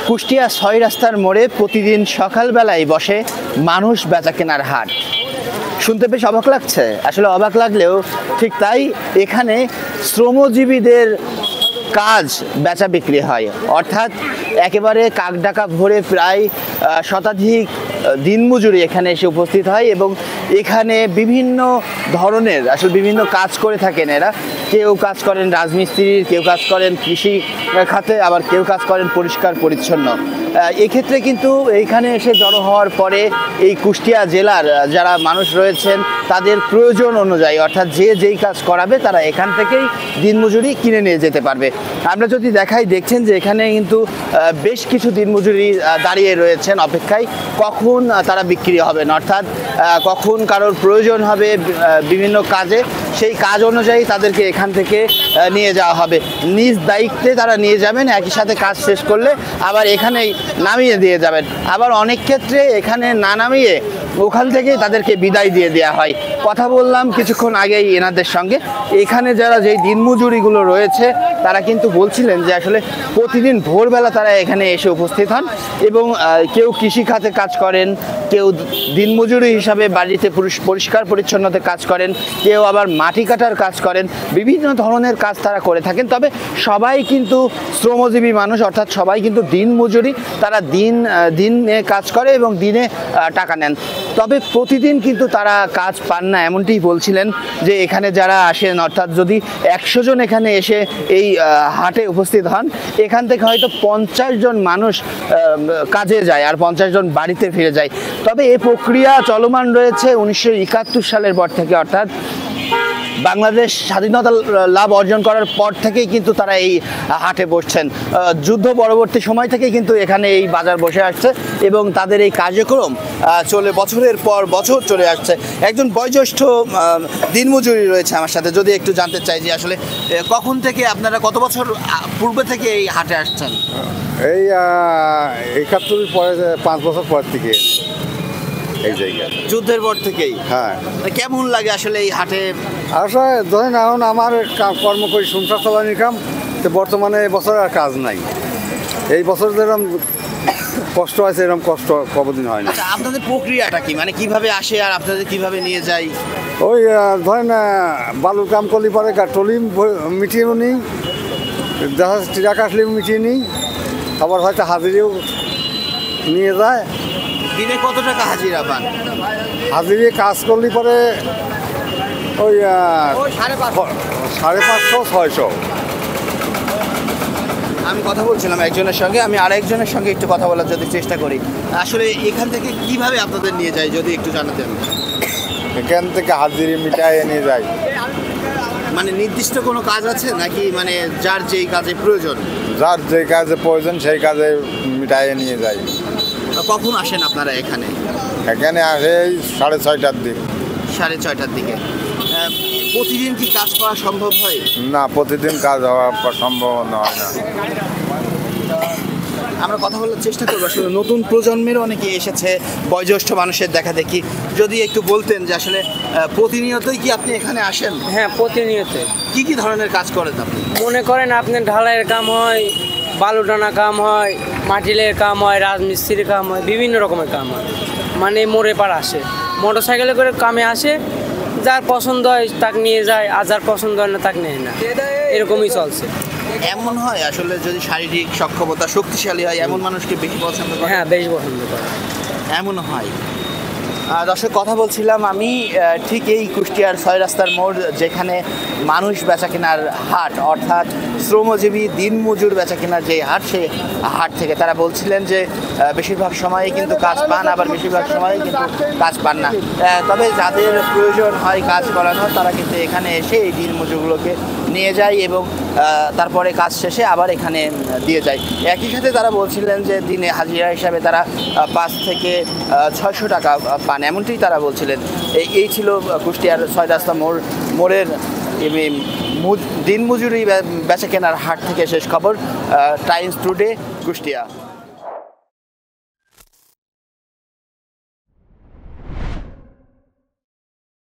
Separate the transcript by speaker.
Speaker 1: কুষ্টিয়া ৬ রাস্তার মোড়ে প্রতিদিন সকালবেলায় বসে মানুষ বেচা কেনার হাট। শুনতে বেশ অবাক লাগছে, আসলে অবাক লাগলেও ঠিক তাই। এখানে শ্রমজীবীদের কাজ বেচা বিক্রি হয়, অর্থাৎ একেবারে কাকডাকা ভরে প্রায় শতাধিক দিনমজুরি এখানে এসে উপস্থিত হয় এবং এখানে বিভিন্ন ধরনের বিভিন্ন কাজ করে থাকেন এরা। কেউ কাজ করেন রাজমিস্ত্রির, কেউ কাজ করেন কৃষি খাতে, আবার কেউ কাজ করেন পরিষ্কার পরিচ্ছন্ন। এক্ষেত্রে কিন্তু এইখানে এসে জড়ো হওয়ার পরে এই কুষ্টিয়া জেলার যারা মানুষ রয়েছেন তাদের প্রয়োজন অনুযায়ী, অর্থাৎ যে যেই কাজ করাবে তারা এখান থেকেই দিনমজুরি কিনে নিয়ে যেতে পারবে। আমরা যদি দেখাই, দেখছেন যে এখানে কিন্তু বেশ কিছু দিনমজুরি দাঁড়িয়ে রয়েছেন অপেক্ষায় কখন তারা বিক্রি হবেন, অর্থাৎ কখন কারোর প্রয়োজন হবে বিভিন্ন কাজে, সেই কাজ অনুযায়ী তাদেরকে এখান থেকে নিয়ে যাওয়া হবে। নিজ দায়িত্বে তারা নিয়ে যাবেন, একই সাথে কাজ শেষ করলে আবার এখানেই নামিয়ে দিয়ে যাবেন। আবার অনেক ক্ষেত্রে এখানে না নামিয়ে ওখান থেকেই তাদেরকে বিদায় দিয়ে দেওয়া হয়। কথা বললাম কিছুক্ষণ আগেই এনাদের সঙ্গে। এখানে যারা যেই দিনমজুরিগুলো রয়েছে তারা কিন্তু বলছিলেন যে আসলে প্রতিদিন ভোরবেলা তারা এখানে এসে উপস্থিত হন এবং কেউ কৃষি খাতে কাজ করেন, কেউ দিনমজুরি হিসাবে বাড়িতে পরিষ্কার পরিচ্ছন্নতে কাজ করেন, কেউ আবার মাটি কাটার কাজ করেন, বিভিন্ন ধরনের কাজ তারা করে থাকেন। তবে সবাই কিন্তু শ্রমজীবী মানুষ, অর্থাৎ সবাই কিন্তু দিনমজুরি, তারা দিনে কাজ করে এবং দিনে টাকা নেন। তবে প্রতিদিন কিন্তু তারা কাজ পান না, এমনটিই বলছিলেন যে এখানে যারা আসেন, অর্থাৎ যদি 100 জন এখানে এসে এই হাটে উপস্থিত হন, এখান থেকে হয়তো 50 জন মানুষ কাজে যায় আর 50 জন বাড়িতে ফিরে যায়। তবে এই প্রক্রিয়া চলমান রয়েছে 1971 সালের পর থেকে, অর্থাৎ বাংলাদেশ স্বাধীনতা লাভ অর্জন করার পর থেকেই কিন্তু তারা এই হাটে বসছেন। যুদ্ধ পরবর্তী সময় থেকেই কিন্তু এখানে এই বাজার বসে আসছে এবং তাদের এই কার্যক্রম চলে বছরের পর বছর চলে আসছে। একজন বয়োজ্যেষ্ঠ দিনমজুরি রয়েছে আমার সাথে, যদি একটু জানতে চাই যে আসলে কখন থেকে আপনারা, কত বছর পূর্বে থেকে এই হাটে আসছেন?
Speaker 2: এই 71 পরে 5 বছর পর থেকে এই জায়গায়,
Speaker 1: যুদ্ধের পর থেকেই।
Speaker 2: হ্যাঁ।
Speaker 1: কেমন লাগে আসলে এই হাটে?
Speaker 2: আসলে ধরেন এখন আমার কর্ম করি, সংসার চালানোর কাম, তো বর্তমানে এবছর আর কাজ নাই। এই বছর যেরকম কষ্ট আছে এরকম কষ্ট কতদিন হয় না।
Speaker 1: আপনাদের প্রক্রিয়াটা কি, মানে কিভাবে আসে আর আপনাদের কিভাবে নিয়ে যায়?
Speaker 2: ওই ধরেন বালুর কাম করলে পরে টলি মিটিয়ে নিই, দেখা টিরা কাটলে মিটিয়ে নিই, আবার হয়তো হাজিরিও নিয়ে যায়।
Speaker 1: দিনে কত টাকা হাজিরা পান?
Speaker 2: হাজিরি কাজ করলে পরে ওই 550, 600।
Speaker 1: আমি কথা বলছিলাম একজনের সঙ্গে, আমি আরেকজনের সঙ্গে একটু কথা বলার যদি চেষ্টা করি। আসলে এখান থেকে কিভাবে আপনাদের নিয়ে যায় যদি একটু জানাতেন।
Speaker 2: এখান থেকে হাজিরি মিটায় নিয়ে যায়।
Speaker 1: মানে নির্দিষ্ট কোনো কাজ আছে নাকি, মানে যার যেই কাজে প্রয়োজন?
Speaker 2: যার যে কাজে প্রয়োজন সেই কাজে মিটায় নিয়ে যায়।
Speaker 1: কখন আসেন আপনারা এখানে?
Speaker 2: এখানে আসে এই 6:30টার দিক।
Speaker 1: 6:30টার দিকে। প্রতিদিন কি কাজ করা সম্ভব হয়?
Speaker 2: না, প্রতিদিন কাজ হওয়া সম্ভাবনা হয় না।
Speaker 1: আমরা কথা বলার চেষ্টা করবো, আসলে নতুন প্রজন্মের অনেকে এসেছে, বয়োজ্যেষ্ঠ মানুষের দেখা দেখি। যদি একটু বলতেন যে আসলে প্রতিনিয়তই কি আপনি এখানে আসেন?
Speaker 3: হ্যাঁ, প্রতিনিয়ত।
Speaker 1: কি কি ধরনের কাজ করেন আপনি?
Speaker 3: মনে করেন আপনি ঢালাইয়ের কাম হয়, বালু টানা কাম হয়, মাটিলের কাম হয়, রাজমিস্ত্রির কাম হয়, বিভিন্ন রকমের কাম হয়। মানে মোড়ে পার আসে, মোটর সাইকেলে করে কামে আসে, যার পছন্দ হয় তাকে নিয়ে যায়, আর যার পছন্দ হয় না তাকে নেয় না, এরকমই চলছে।
Speaker 1: এমন হয় আসলে যদি শারীরিক সক্ষমতা শক্তিশালী হয় এমন মানুষকে বেশি পছন্দ করে?
Speaker 3: হ্যাঁ, বেশি পছন্দ করে,
Speaker 1: এমন হয়। দর্শক, কথা বলছিলাম আমি ঠিক এই কুষ্টিয়ার 6 রাস্তার মোড়, যেখানে মানুষ বেচা কেনার হাট, অর্থাৎ শ্রমজীবী দিনমজুর বেচা কেনার যে হাট, সেই হাট থেকে তারা বলছিলেন যে বেশিরভাগ সময়ই কিন্তু কাজ পান, আবার বেশিরভাগ সময়ই কিন্তু কাজ পান না। তবে যাদের প্রয়োজন হয় কাজ করানো, তারা কিন্তু এখানে এসে এই দিনমজুরগুলোকে নিয়ে যায় এবং তারপরে কাজ শেষে আবার এখানে দিয়ে যায়। একই সাথে তারা বলছিলেন যে দিনে হাজিরা হিসাবে তারা 5 থেকে 600 টাকা পান, এমনটি তারা বলছিলেন। এই ছিল কুষ্টিয়ার 6 রাস্তা মোড়ের দিনমজুরি বেচা কেনার হাট থেকে শেষ খবর। Times today, Kushtia.